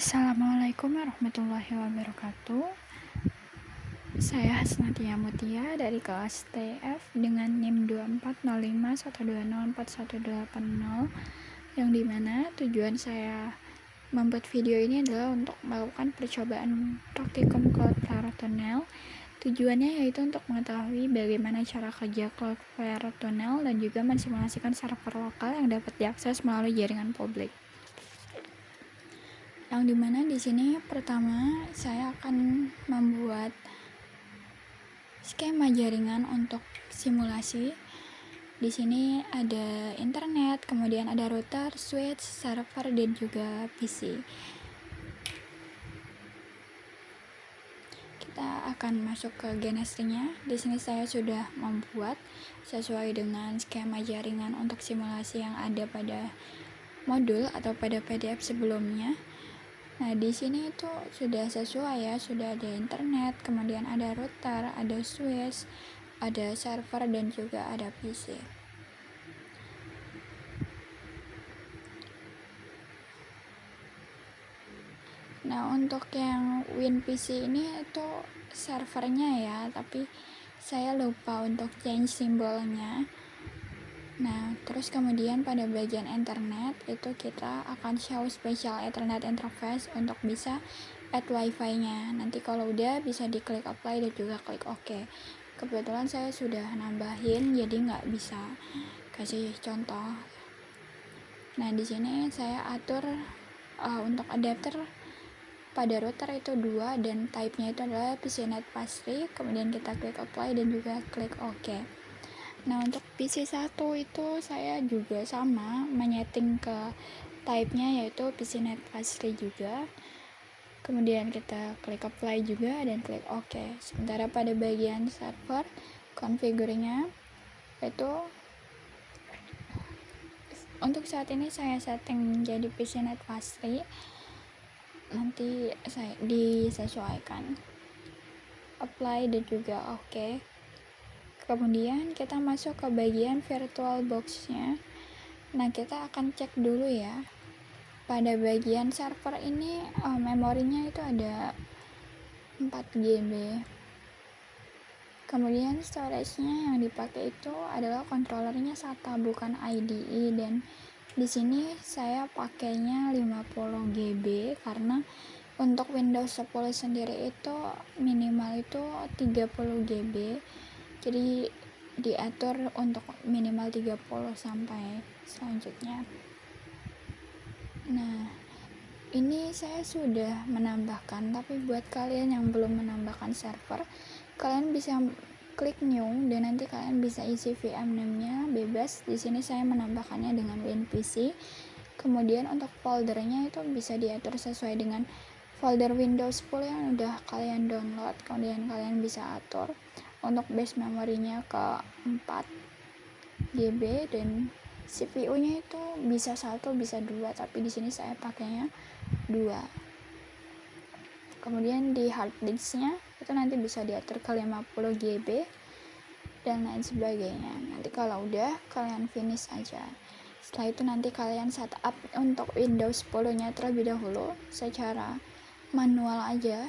Assalamualaikum warahmatullahi wabarakatuh. Saya Hasnatia Mutia dari kelas TF dengan NIM 2405120410, yang dimana tujuan saya membuat video ini adalah untuk melakukan percobaan praktikum Cloudflare Tunnel. Tujuannya yaitu untuk mengetahui bagaimana cara kerja Cloudflare Tunnel dan juga mensimulasikan server lokal yang dapat diakses melalui jaringan publik. Yang dimana di sini pertama saya akan membuat skema jaringan untuk simulasi. Di sini ada internet, kemudian ada router, switch, server, dan juga PC. Kita akan masuk ke GNS-nya. Di sini saya sudah membuat sesuai dengan skema jaringan untuk simulasi yang ada pada modul atau pada PDF sebelumnya. Nah, di sini itu sudah sesuai ya, sudah ada internet, kemudian ada router, ada switch, ada server, dan juga ada PC. Nah, untuk yang WinPC ini itu servernya ya, tapi saya lupa untuk change simbolnya. Nah, terus kemudian pada bagian internet itu kita akan show special Ethernet interface untuk bisa add wifi-nya. Nanti kalau udah bisa diklik apply dan juga klik OK. Kebetulan saya sudah nambahin jadi nggak bisa kasih contoh. Nah, di sini saya atur untuk adapter pada router itu 2 dan type-nya itu adalah PCNet Pass-3. Kemudian kita klik apply dan juga klik OK. Nah, untuk PC1 itu saya juga sama menyeting ke type-nya yaitu PCNet Pass-3 juga. Kemudian kita klik apply juga dan klik OK. Sementara pada bagian server configure-nya itu untuk saat ini saya setting menjadi PCNet Pass-3. Nanti saya disesuaikan. Apply dan juga OK. Kemudian kita masuk ke bagian virtual box-nya. Nah, kita akan cek dulu ya. Pada bagian server ini memorinya itu ada 4 GB. Kemudian storage-nya yang dipakai itu adalah controllernya SATA bukan IDE, dan di sini saya pakainya 50 GB karena untuk Windows 10 sendiri itu minimal itu 30 GB. Jadi diatur untuk minimal 30 sampai selanjutnya. Nah, ini saya sudah menambahkan, tapi buat kalian yang belum menambahkan server, kalian bisa klik new dan nanti kalian bisa isi VM name-nya bebas. Di sini saya menambahkannya dengan WinPC. Kemudian untuk foldernya itu bisa diatur sesuai dengan folder Windows 10 yang udah kalian download. Kemudian kalian bisa atur untuk base memorinya ke 4 GB dan CPU-nya itu bisa 1 bisa 2, tapi di sini saya pakainya 2. Kemudian di hard disk-nya itu nanti bisa diatur ke 50 GB dan lain sebagainya. Nanti kalau udah kalian finish aja. Setelah itu nanti kalian setup untuk Windows 10-nya terlebih dahulu secara manual aja.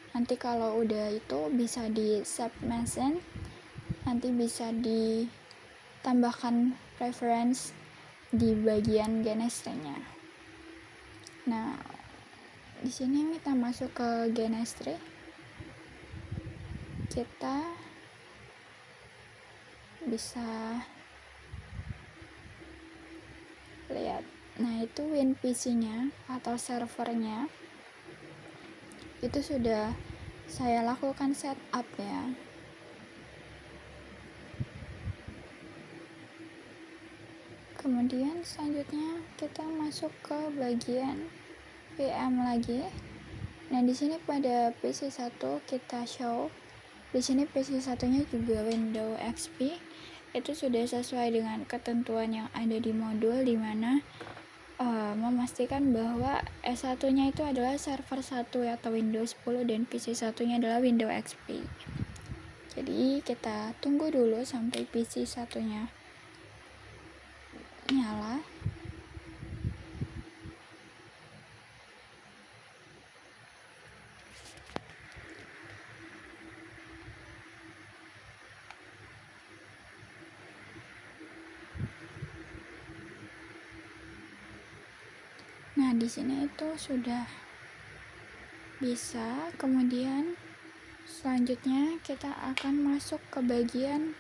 Nanti kalau udah itu bisa di save machine, nanti bisa ditambahkan preference di bagian GNS-nya. Nah, di sini kita masuk ke GNS3. Kita bisa lihat. Nah, itu WinPC-nya atau servernya itu sudah saya lakukan setup ya. Kemudian selanjutnya kita masuk ke bagian VM lagi. Nah, di sini pada PC1 kita show. Di sini PC1-nya juga Windows XP. Itu sudah sesuai dengan ketentuan yang ada di modul, di mana memastikan bahwa S1-nya itu adalah server 1 atau Windows 10 dan PC1-nya adalah Windows XP. Jadi kita tunggu dulu sampai PC1-nya nyala. Nah, di sini itu sudah bisa. Kemudian selanjutnya kita akan masuk ke bagian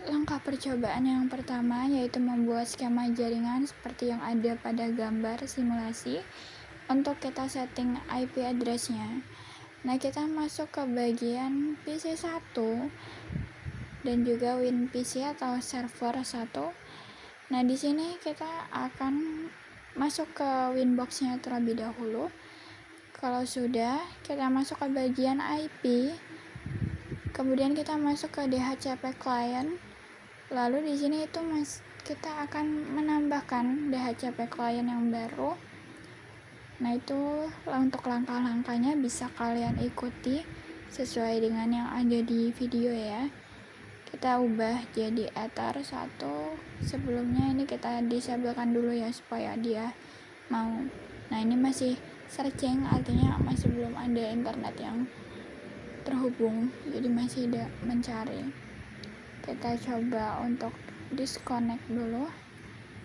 langkah percobaan yang pertama, yaitu membuat skema jaringan seperti yang ada pada gambar simulasi. Untuk kita setting IP address-nya. Nah, kita masuk ke bagian PC 1 dan juga WinPC atau server 1. Nah, di sini kita akan masuk ke Winbox-nya terlebih dahulu. Kalau sudah, kita masuk ke bagian IP. Kemudian kita masuk ke DHCP client. Lalu di sini itu kita akan menambahkan DHCP client yang baru. Nah, itu untuk langkah-langkahnya bisa kalian ikuti sesuai dengan yang ada di video ya. Kita ubah jadi Ether 1. Sebelumnya ini kita disablekan dulu ya supaya dia mau. Nah, ini masih searching, artinya masih belum ada internet yang terhubung, jadi masih mencari. Kita coba untuk disconnect dulu.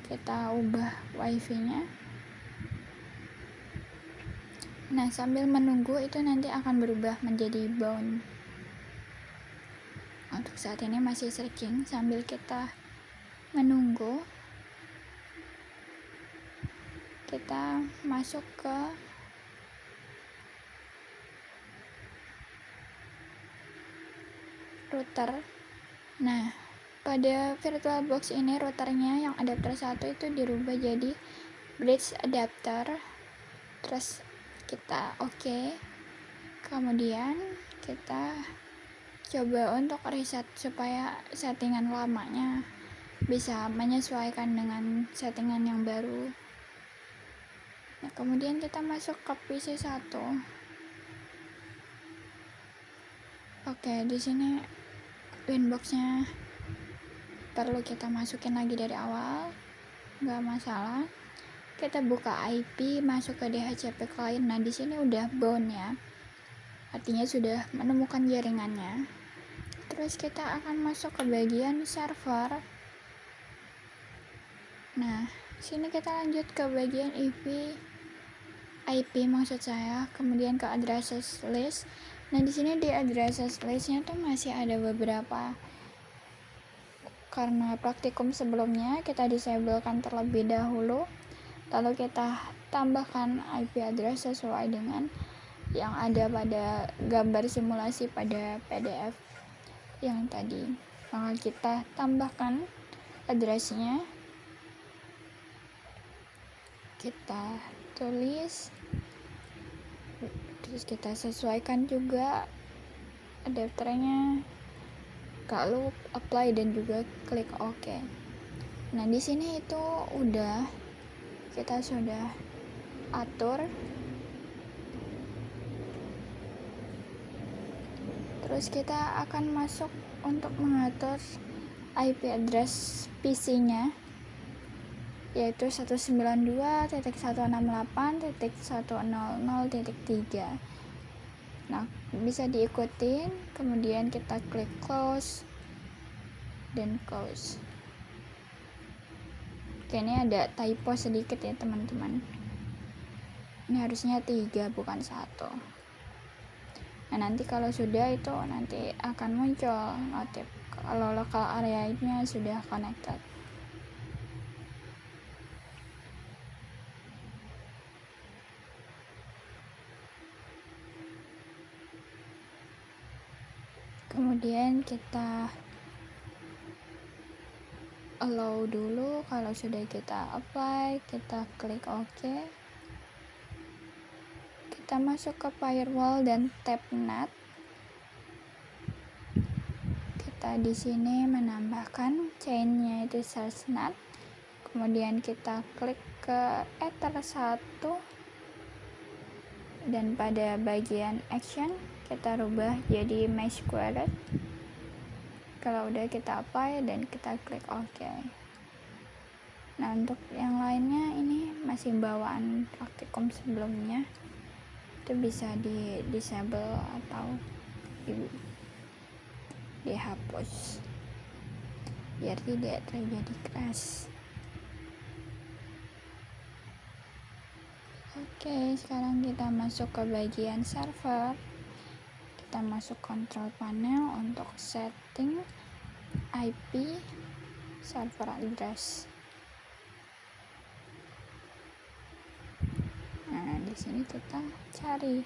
Kita ubah wifi nya. Nah, sambil menunggu itu nanti akan berubah menjadi bound. Untuk saat ini masih searching. Sambil kita menunggu, kita masuk ke router. Nah, pada VirtualBox ini routernya yang adapter 1 itu dirubah jadi bridge adapter. Terus kita oke. Kemudian kita coba untuk reset supaya settingan lamanya bisa menyesuaikan dengan settingan yang baru. Nah, kemudian kita masuk ke PC 1. Oke, di sini Winbox-nya perlu kita masukin lagi dari awal, nggak masalah. Kita buka IP, masuk ke DHCP client. Nah, di sini udah bound ya, artinya sudah menemukan jaringannya. Terus kita akan masuk ke bagian server. Nah, sini kita lanjut ke bagian IP maksud saya, kemudian ke addresses list. Nah, di sini di addresses listnya tuh masih ada beberapa, karena praktikum sebelumnya kita disablekan terlebih dahulu, lalu kita tambahkan IP address sesuai dengan yang ada pada gambar simulasi pada PDF yang tadi. Maka kita tambahkan addressnya, kita tulis, terus kita sesuaikan juga adapternya, lalu apply dan juga klik OK. Nah, di sini itu kita sudah atur. Terus kita akan masuk untuk mengatur IP address PC-nya, yaitu 192.168.100.3. Nah, bisa diikutin. Kemudian kita klik close dan close. Oke, ini ada typo sedikit ya teman-teman. Ini harusnya 3 bukan 1. Nah, nanti kalau sudah itu nanti akan muncul notif kalau local area-nya sudah connected. Kemudian kita allow dulu. Kalau sudah kita apply, kita klik OK. Kita masuk ke firewall dan tab NAT. Kita di sini menambahkan chain-nya itu source NAT. Kemudian kita klik ke Ether 1 dan pada bagian action kita rubah jadi mesh squared. Kalau udah kita apply dan kita klik OK. Nah, untuk yang lainnya ini masih bawaan praktikum sebelumnya, itu bisa di disable atau dihapus biar tidak terjadi crash. Oke, sekarang kita masuk ke bagian server. Kita masuk control panel untuk setting IP server address. Nah, di sini kita cari.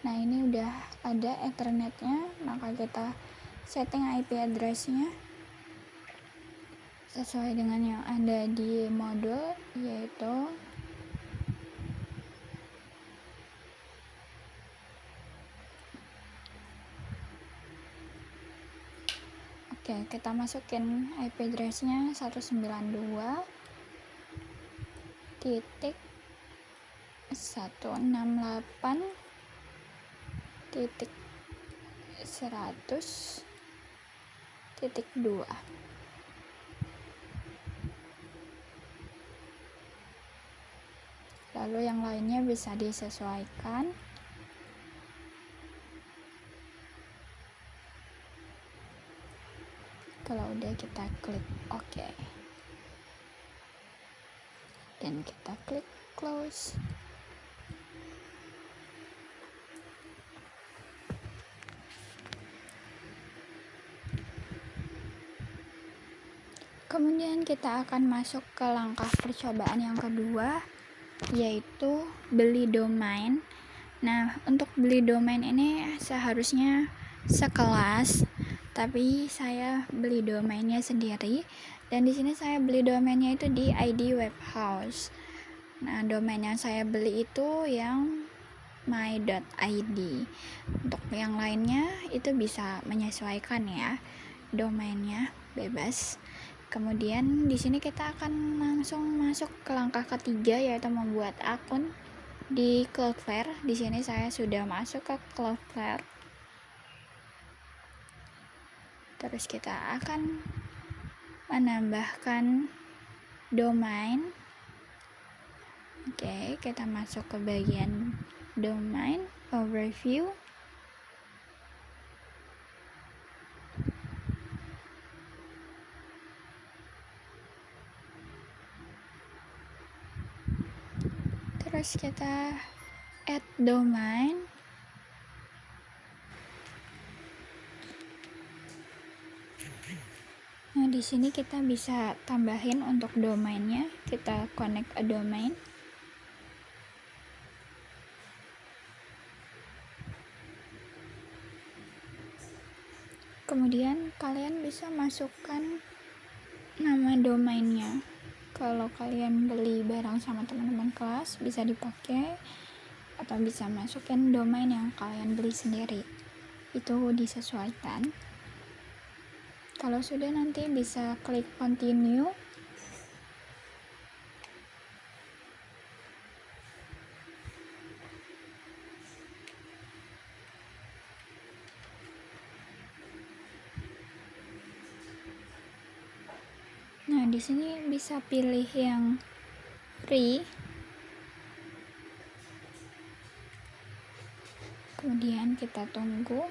Nah, ini udah ada ethernetnya, maka kita setting IP address-nya sesuai dengan yang ada di modul, yaitu oke, kita masukin IP address-nya 192.168.100.2. Lalu yang lainnya bisa disesuaikan. Kalau udah, kita klik OK dan kita klik close. Kemudian kita akan masuk ke langkah percobaan yang kedua, yaitu beli domain. Nah, untuk beli domain ini seharusnya sekelas, tapi saya beli domainnya sendiri, dan di sini saya beli domainnya itu di ID Webhouse. Nah, domain yang saya beli itu yang my.id. Untuk yang lainnya itu bisa menyesuaikan ya, domainnya bebas. Kemudian di sini kita akan langsung masuk ke langkah ketiga, yaitu membuat akun di Cloudflare. Di sini saya sudah masuk ke Cloudflare. Terus kita akan menambahkan domain. Oke, kita masuk ke bagian domain overview. Terus kita add domain. Nah, di sini kita bisa tambahin untuk domainnya. Kita connect a domain. Kemudian kalian bisa masukkan nama domainnya. Kalau kalian beli barang sama teman-teman kelas, bisa dipakai, atau bisa masukin domain yang kalian beli sendiri. Itu disesuaikan. Kalau sudah, nanti bisa klik continue. Nah, di sini bisa pilih yang free. Kemudian kita tunggu.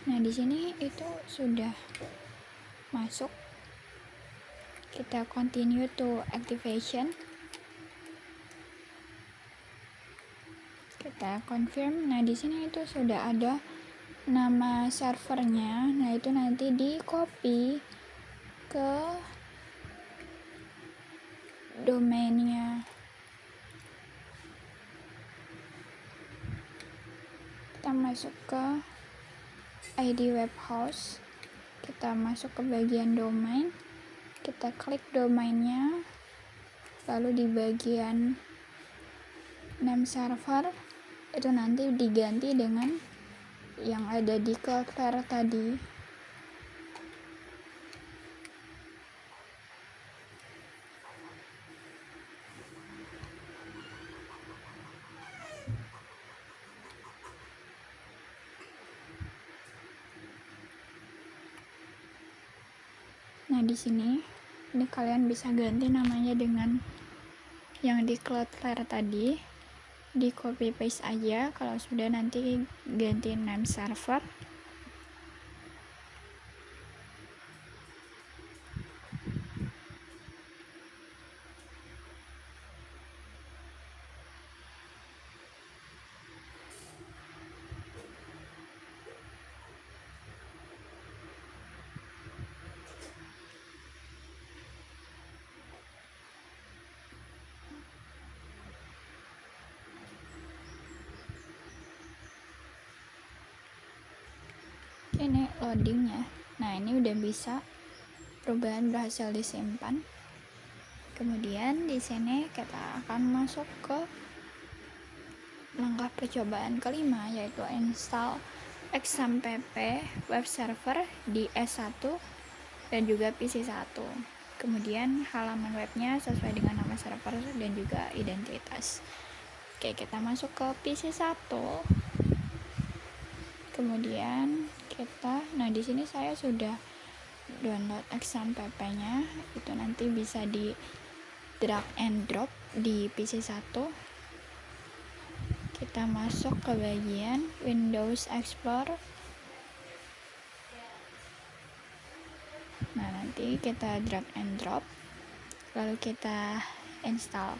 Nah, di sini itu sudah masuk. Kita continue to activation. Kita confirm. Nah, di sini itu sudah ada nama servernya. Nah, itu nanti di copy ke domainnya. Kita masuk ke ID Webhouse. Kita masuk ke bagian domain. Kita klik domainnya, lalu di bagian name server itu nanti diganti dengan yang ada di Cloudflare tadi. Nah, di sini ini kalian bisa ganti namanya dengan yang di Cloudflare tadi. Di copy paste aja. Kalau sudah, nanti ganti name server. ini loadingnya. Nah, ini udah bisa, perubahan berhasil disimpan. Kemudian di sini kita akan masuk ke langkah percobaan kelima, yaitu install XAMPP web server di S1 dan juga PC1. Kemudian halaman webnya sesuai dengan nama server dan juga identitas. Oke, kita masuk ke PC1. Kemudian nah di sini saya sudah download XAMPP-nya, itu nanti bisa di drag and drop di PC1. Kita masuk ke bagian Windows Explorer. Nah, nanti kita drag and drop, lalu kita install.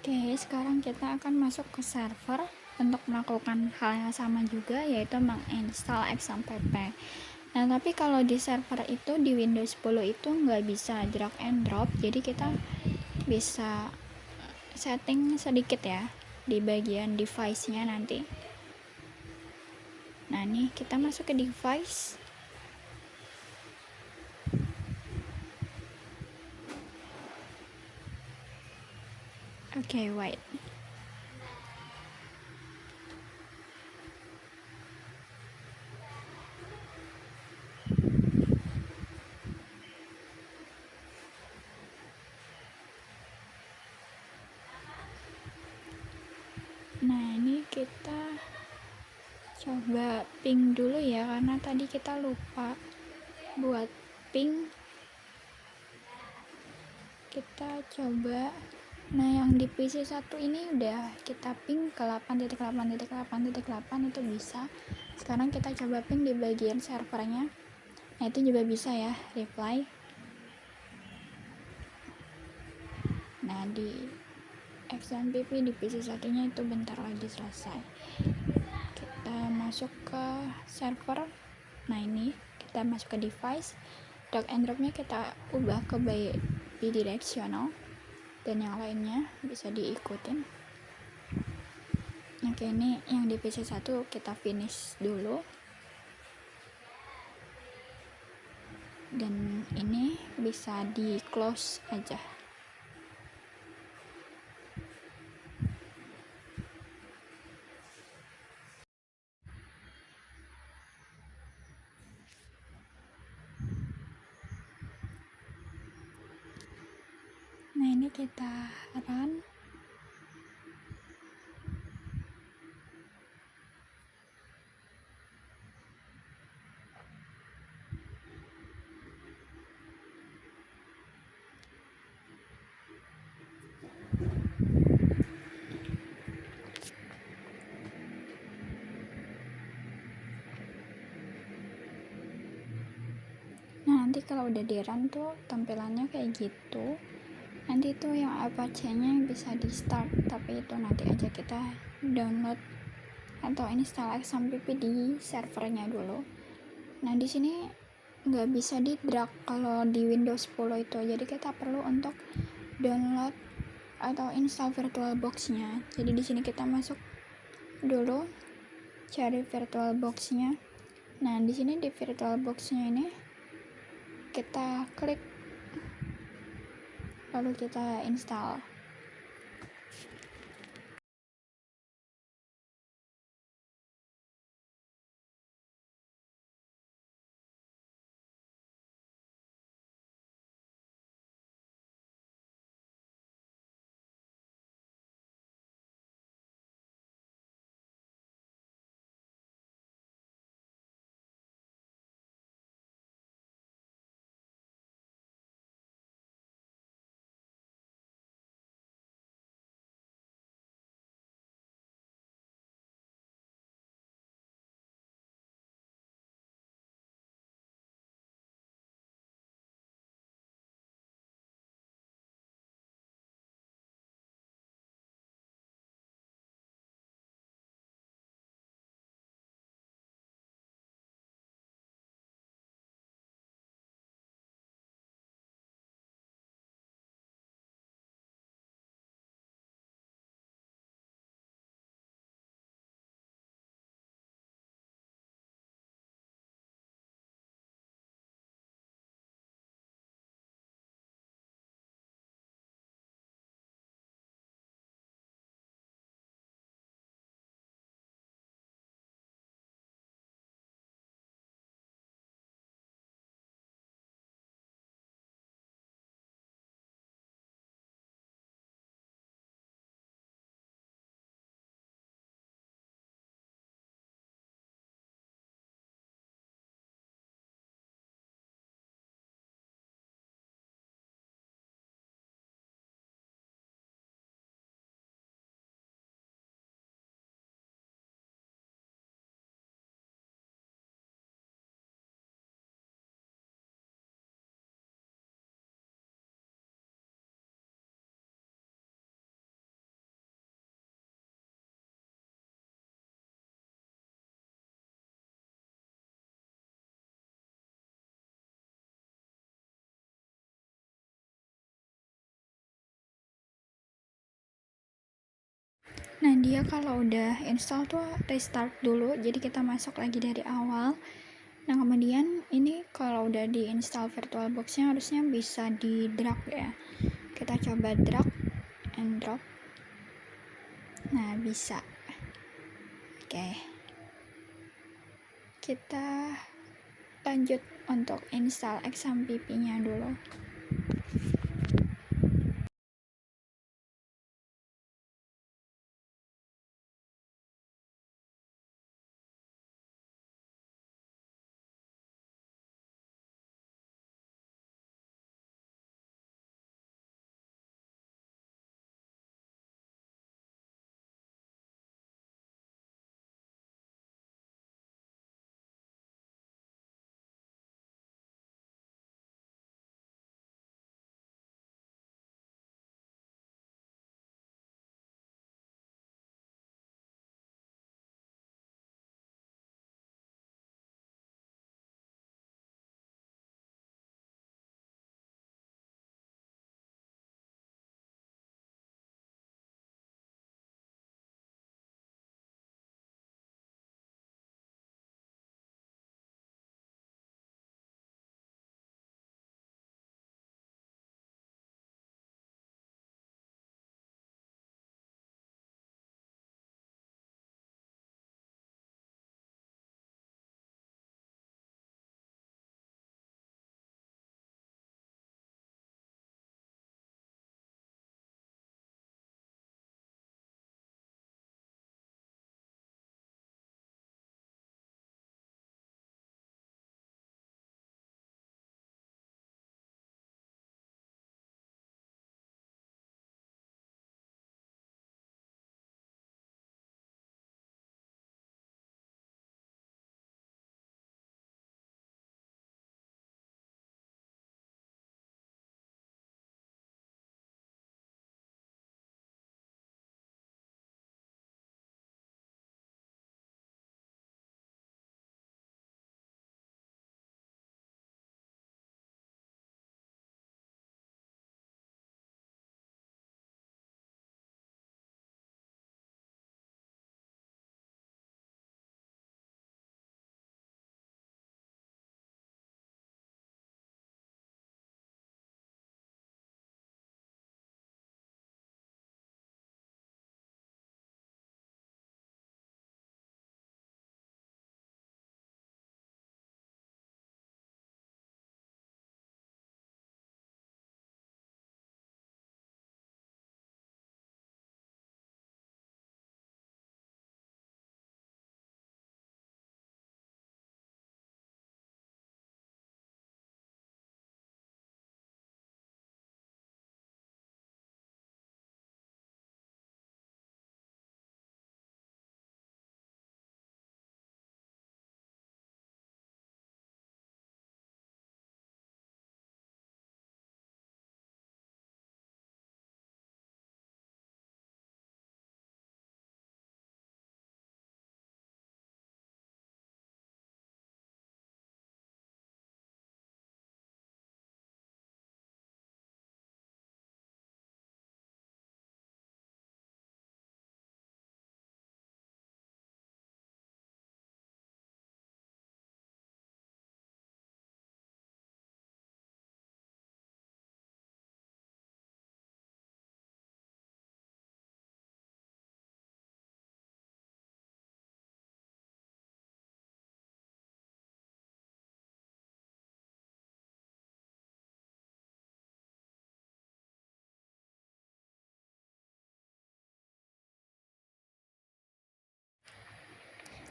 Oke, sekarang kita akan masuk ke server untuk melakukan hal yang sama juga, yaitu menginstal XAMPP. Nah, tapi kalau di server itu di Windows 10 itu nggak bisa drag and drop, jadi kita bisa setting sedikit ya di bagian device-nya nanti. Nah, nih kita masuk ke device. Oke, wait. Nah, ini kita coba ping dulu ya, karena tadi kita lupa buat ping. Kita coba. Nah, yang di PC1 ini udah kita ping ke 8.8.8.8 itu bisa. Sekarang kita coba ping di bagian servernya. Nah, itu juga bisa ya, reply. Nah, di XAMPP di PC1 nya itu bentar lagi selesai. Kita masuk ke server. Nah, ini kita masuk ke device, drag and drop nya kita ubah ke bidirectional, dan yang lainnya bisa diikutin. Oke, ini yang di PC1 kita finish dulu, dan ini bisa di close aja. Nah, ini kita run. nanti kalau udah di run tuh tampilannya kayak gitu. Nanti tuh yang Apache-nya bisa di start, tapi itu nanti aja kita download atau install XAMPP di servernya dulu. Nah di sini nggak bisa di drag kalau di Windows 10 itu, jadi kita perlu untuk download atau install VirtualBox-nya. Jadi di sini kita masuk dulu, cari VirtualBox-nya. Nah di sini di VirtualBox-nya ini kita klik, lalu kita install. Nah dia kalau udah install tuh restart dulu, jadi kita masuk lagi dari awal. Nah kemudian ini kalau udah diinstal VirtualBox-nya harusnya bisa di drag ya. Kita coba drag and drop. Nah bisa. Oke, kita lanjut untuk install XAMPP-nya dulu.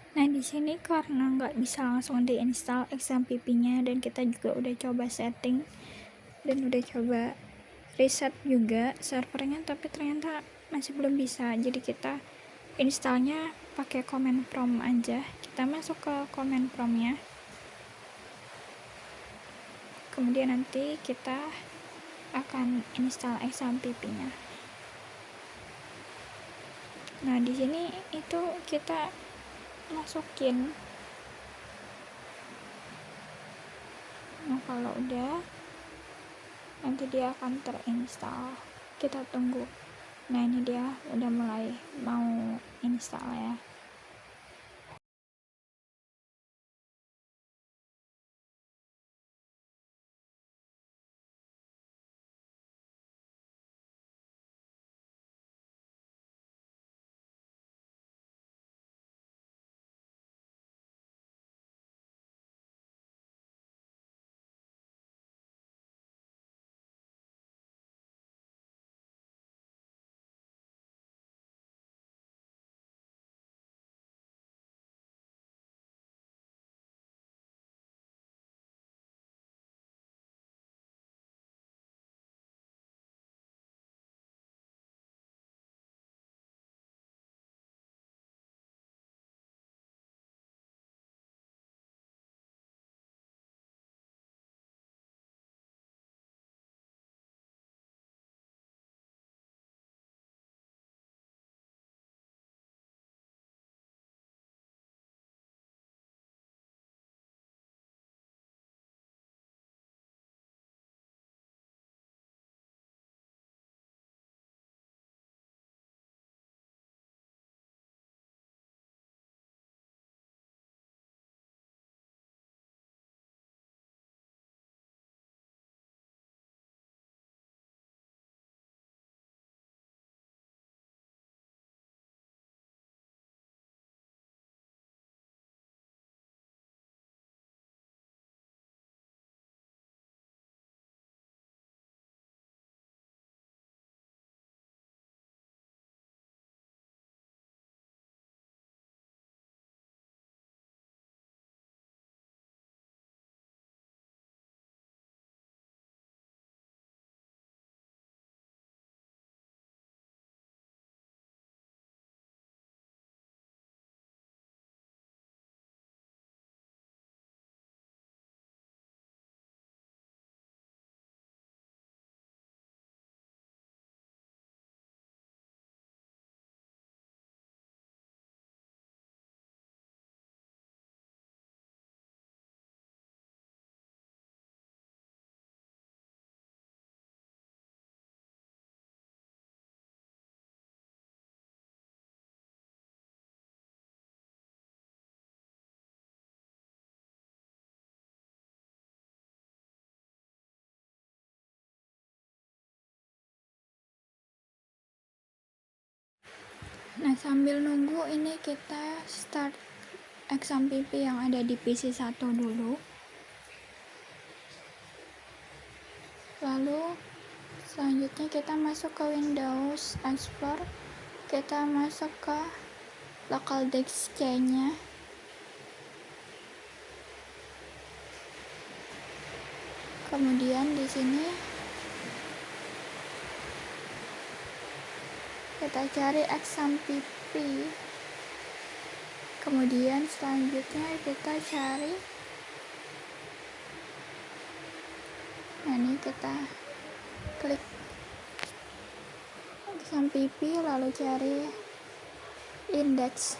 Nah, di sini karena nggak bisa langsung diinstal XAMPP-nya dan kita juga udah coba setting dan udah coba reset juga servernya, tapi ternyata masih belum bisa. Jadi kita installnya pakai command prompt aja. Kita masuk ke command prompt-nya. Kemudian nanti kita akan install XAMPP-nya. Nah, di sini itu kita masukin. Nah, kalau udah, nanti dia akan terinstall. Kita tunggu. Nah, ini dia udah mulai mau install ya. Nah, sambil nunggu ini kita start XAMPP yang ada di PC 1 dulu. Lalu selanjutnya kita masuk ke Windows Explorer. Kita masuk ke local disk C-nya. Kemudian di sini kita cari XAMPP. Kemudian selanjutnya kita cari, nah ini kita klik XAMPP lalu cari index.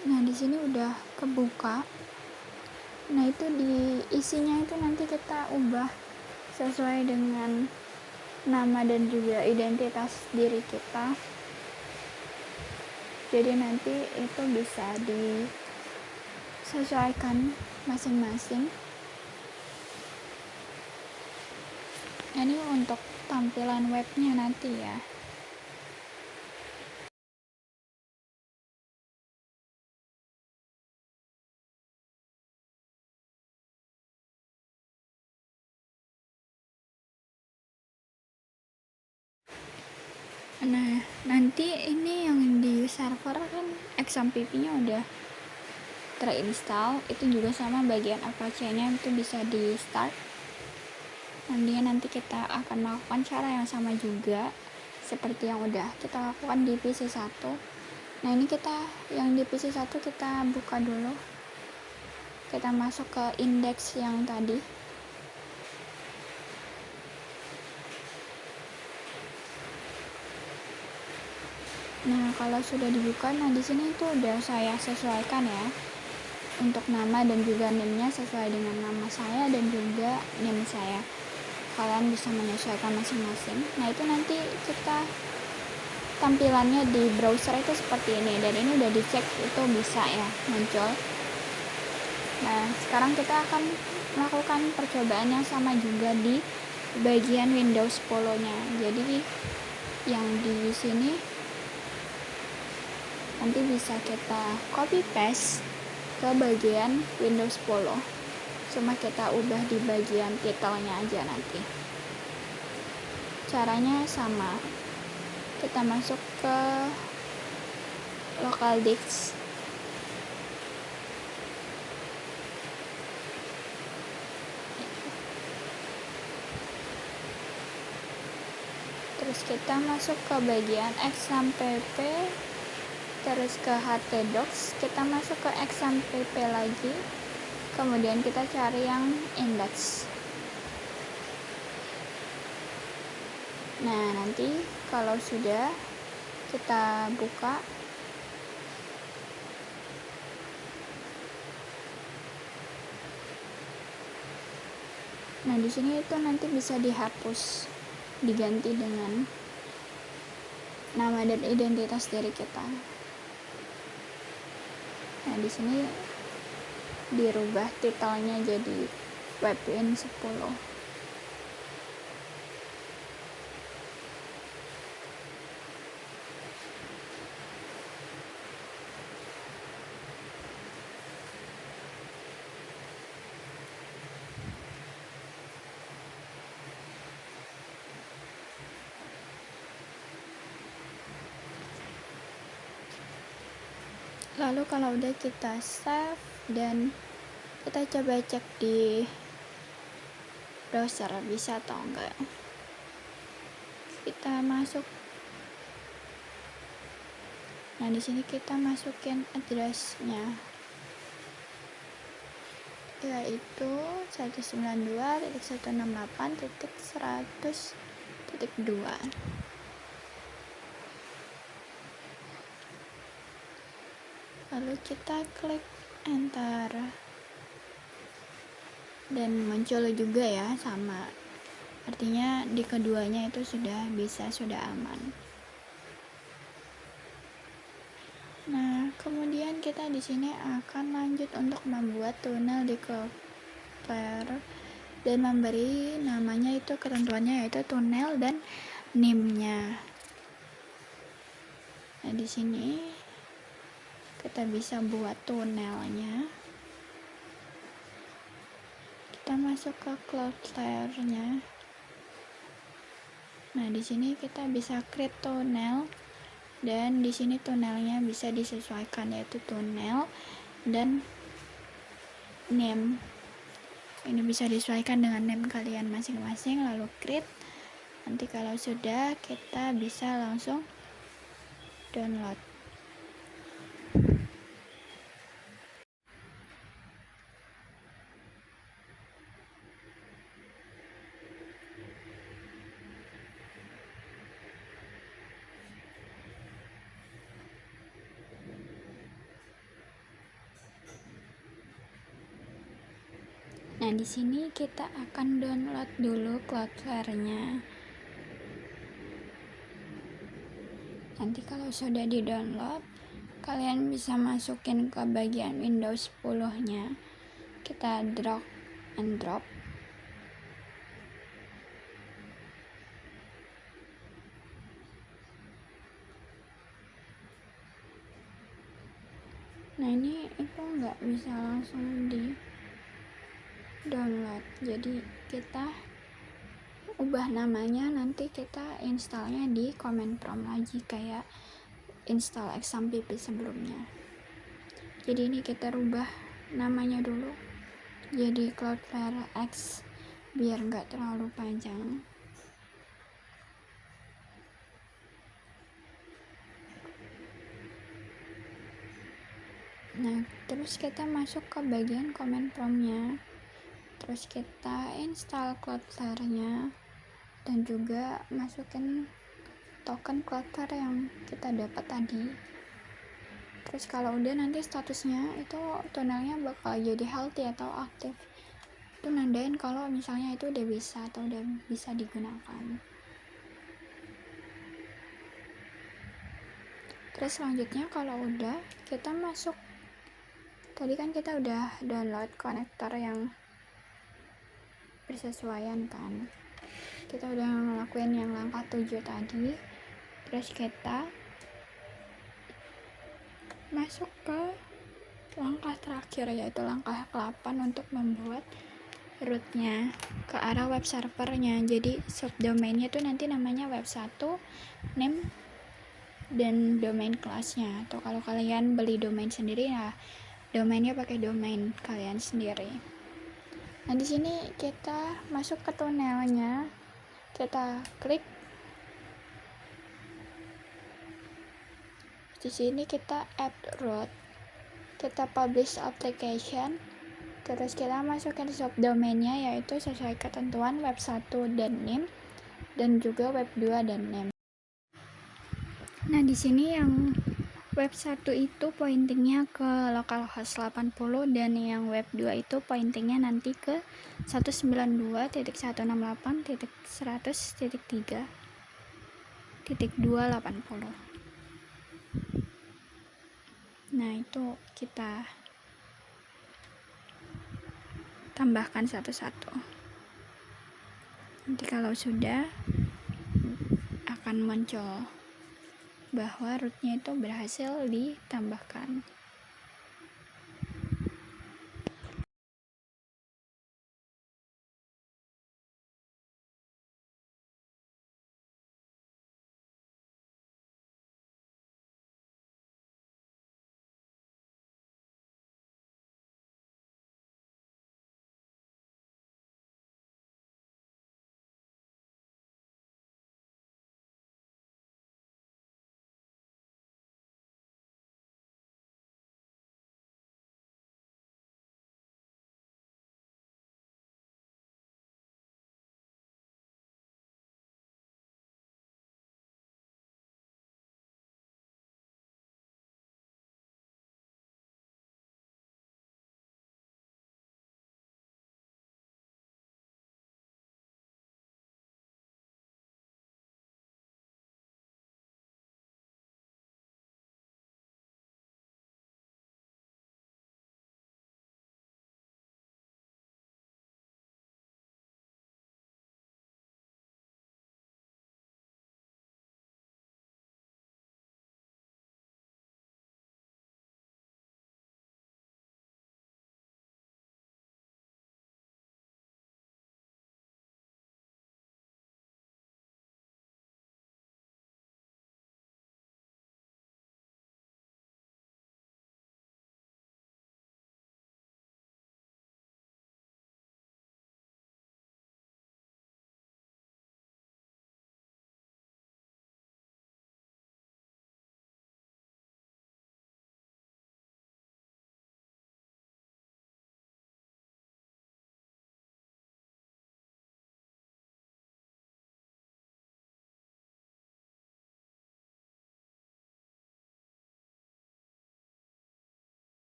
Nah, di sini udah kebuka. Nah, itu di isinya itu nanti kita ubah sesuai dengan nama dan juga identitas diri kita. Jadi nanti itu bisa di sesuaikan masing-masing. Ini untuk tampilan webnya nanti ya. Nah, nanti ini yang di server kan XAMPP-nya udah terinstall, itu juga sama bagian Apache-nya itu bisa di start. Nanti kita akan melakukan cara yang sama juga seperti yang udah kita lakukan di PC1. Nah, ini kita yang di PC1 kita buka dulu. Kita masuk ke indeks yang tadi. Nah, kalau sudah dibuka, nah di sini itu udah saya sesuaikan ya. Untuk nama dan juga name-nya sesuai dengan nama saya dan juga name saya. Kalian bisa menyesuaikan masing-masing. Nah, itu nanti kita tampilannya di browser itu seperti ini, dan ini udah dicek itu bisa ya muncul. Nah, sekarang kita akan melakukan percobaan yang sama juga di bagian Windows 10-nya. Jadi yang di sini nanti bisa kita copy paste ke bagian Windows 10, cuma kita ubah di bagian titelnya aja nanti. Caranya sama, kita masuk ke local disk, terus kita masuk ke bagian XAMPP, terus ke htdocs, kita masuk ke XAMPP lagi, kemudian kita cari yang index. Nah, nanti kalau sudah kita buka, nah di sini itu nanti bisa dihapus, diganti dengan nama dan identitas dari kita. Nah, di sini dirubah titelnya jadi Webwin 10. Lalu kalau udah kita save dan kita coba cek di browser bisa atau enggak. Kita masuk. Nah, di sini kita masukin address-nya, yaitu 192.168.100.2. Lalu kita klik enter dan muncul juga ya, sama, artinya di keduanya itu sudah aman. Nah, kemudian kita di sini akan lanjut untuk membuat tunnel di Cloudflare dan memberi namanya, itu ketentuannya yaitu tunnel dan name-nya. Nah, di sini kita bisa buat tunnelnya. Kita masuk ke Cloudflare-nya. Nah, di sini kita bisa create tunnel, dan di sini tunnelnya bisa disesuaikan, yaitu tunnel dan name. Ini bisa disesuaikan dengan name kalian masing-masing. Lalu create. Nanti kalau sudah, kita bisa langsung download. Nah, di sini kita akan download dulu Cloudflare-nya. Nanti kalau sudah di-download, kalian bisa masukin ke bagian Windows 10 nya, kita drag and drop. Nah ini itu nggak bisa langsung di download, jadi kita ubah namanya, nanti kita installnya di command prompt lagi kayak install XAMPP sebelumnya. Jadi ini kita rubah namanya dulu jadi Cloudflare X biar nggak terlalu panjang. Nah terus kita masuk ke bagian command prompt-nya, terus kita install Cloudflare nya dan juga masukin token Cloudflare yang kita dapat tadi. Terus kalau udah, nanti statusnya itu tunnelnya bakal jadi healthy atau aktif, itu nandain kalau misalnya itu udah bisa atau udah bisa digunakan. Terus selanjutnya kalau udah, kita masuk, tadi kan kita udah download konektor yang bersesuaian kan, kita udah ngelakuin yang langkah 7 tadi. Terus kita masuk ke langkah terakhir, yaitu langkah ke-8 untuk membuat rootnya ke arah web servernya. Jadi subdomainnya tuh nanti namanya web1, name dan domain kelasnya, atau kalau kalian beli domain sendiri ya domainnya pakai domain kalian sendiri. Nah di sini kita masuk ke tunnelnya, kita klik di sini, kita add root, kita publish application, terus kita masukin subdomainnya yaitu sesuai ketentuan web1 dan name, dan juga web2 dan name. Nah di sini yang web1 itu pointingnya ke localhost 80 dan yang web2 itu pointingnya nanti ke 192.168.100.3.280. Nah itu kita tambahkan satu-satu. Nanti kalau sudah akan muncul bahwa rootnya itu berhasil ditambahkan.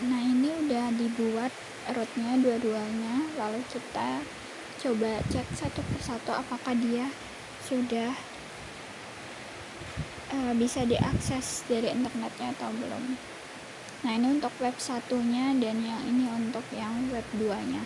Nah ini udah dibuat rootnya dua-duanya, lalu kita coba cek satu persatu apakah dia sudah bisa diakses dari internetnya atau belum. Nah, ini untuk web satunya dan yang ini untuk yang web 2-nya.